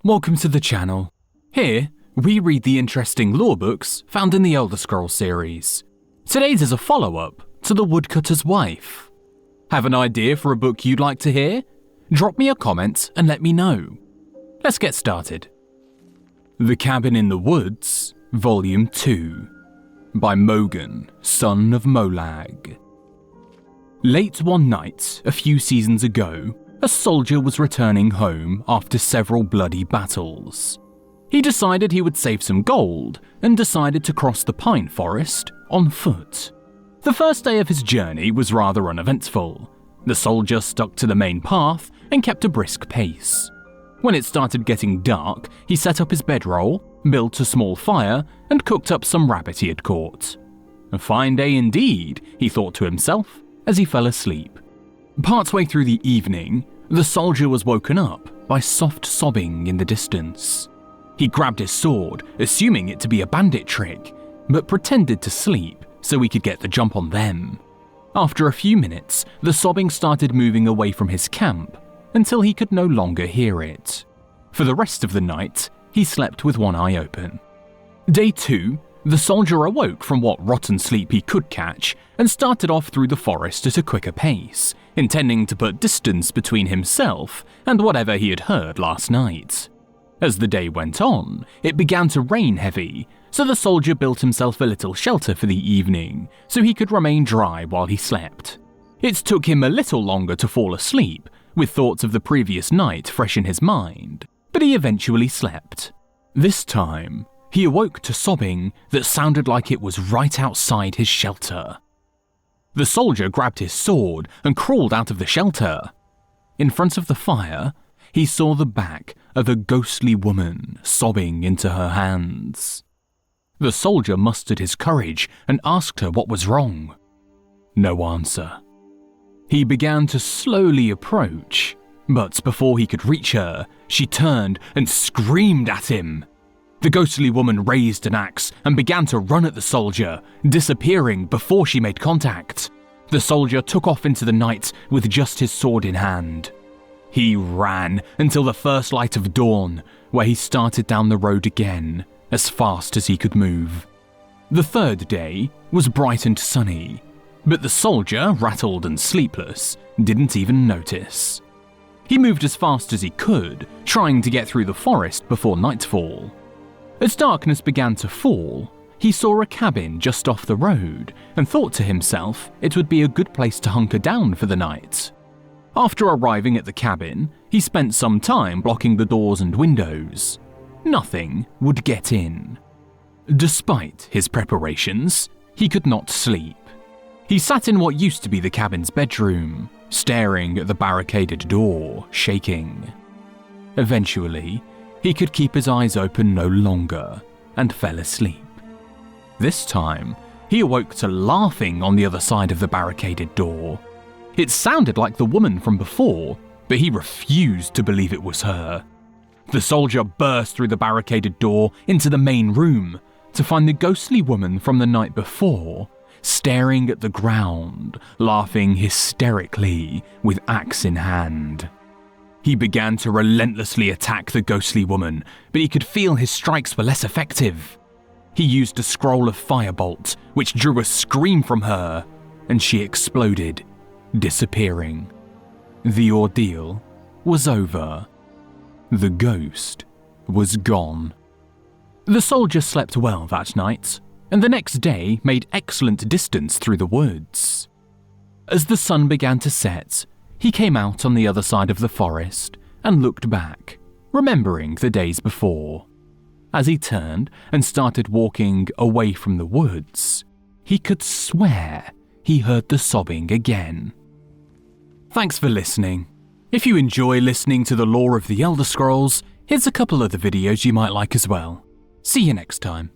Welcome to the channel. Here, we read the interesting lore books found in the Elder Scrolls series. Today's is a follow-up to The Woodcutter's Wife. Have an idea for a book you'd like to hear? Drop me a comment and let me know. Let's get started. The Cabin in the Woods, Volume 2, by Mogan, son of Molag. Late one night, a few seasons ago, a soldier was returning home after several bloody battles. He decided he would save some gold and decided to cross the pine forest on foot. The first day of his journey was rather uneventful. The soldier stuck to the main path and kept a brisk pace. When it started getting dark, he set up his bedroll, built a small fire, and cooked up some rabbit he had caught. A fine day indeed, he thought to himself as he fell asleep. Partway through the evening, the soldier was woken up by soft sobbing in the distance. He grabbed his sword, assuming it to be a bandit trick, but pretended to sleep so he could get the jump on them. After a few minutes, the sobbing started moving away from his camp until he could no longer hear it. For the rest of the night, he slept with one eye open. Day 2, the soldier awoke from what rotten sleep he could catch and started off through the forest at a quicker pace, intending to put distance between himself and whatever he had heard last night. As the day went on, it began to rain heavy, so the soldier built himself a little shelter for the evening so he could remain dry while he slept. It took him a little longer to fall asleep, with thoughts of the previous night fresh in his mind, but he eventually slept. This time, he awoke to sobbing that sounded like it was right outside his shelter. The soldier grabbed his sword and crawled out of the shelter. In front of the fire, he saw the back of a ghostly woman sobbing into her hands. The soldier mustered his courage and asked her what was wrong. No answer. He began to slowly approach, but before he could reach her, she turned and screamed at him. The ghostly woman raised an axe and began to run at the soldier, disappearing before she made contact. The soldier took off into the night with just his sword in hand. He ran until the first light of dawn, where he started down the road again, as fast as he could move. The third day was bright and sunny, but the soldier, rattled and sleepless, didn't even notice. He moved as fast as he could, trying to get through the forest before nightfall. As darkness began to fall, he saw a cabin just off the road and thought to himself it would be a good place to hunker down for the night. After arriving at the cabin, he spent some time blocking the doors and windows. Nothing would get in. Despite his preparations, he could not sleep. He sat in what used to be the cabin's bedroom, staring at the barricaded door, shaking. Eventually, he could keep his eyes open no longer and fell asleep. This time, he awoke to laughing on the other side of the barricaded door. It sounded like the woman from before, but he refused to believe it was her. The soldier burst through the barricaded door into the main room to find the ghostly woman from the night before, staring at the ground, laughing hysterically with axe in hand. He began to relentlessly attack the ghostly woman, but he could feel his strikes were less effective. He used a scroll of firebolt, which drew a scream from her, and she exploded, disappearing. The ordeal was over. The ghost was gone. The soldier slept well that night, and the next day made excellent distance through the woods. As the sun began to set, he came out on the other side of the forest and looked back, remembering the days before. As he turned and started walking away from the woods, he could swear he heard the sobbing again. Thanks for listening. If you enjoy listening to the lore of the Elder Scrolls, here's a couple other videos you might like as well. See you next time.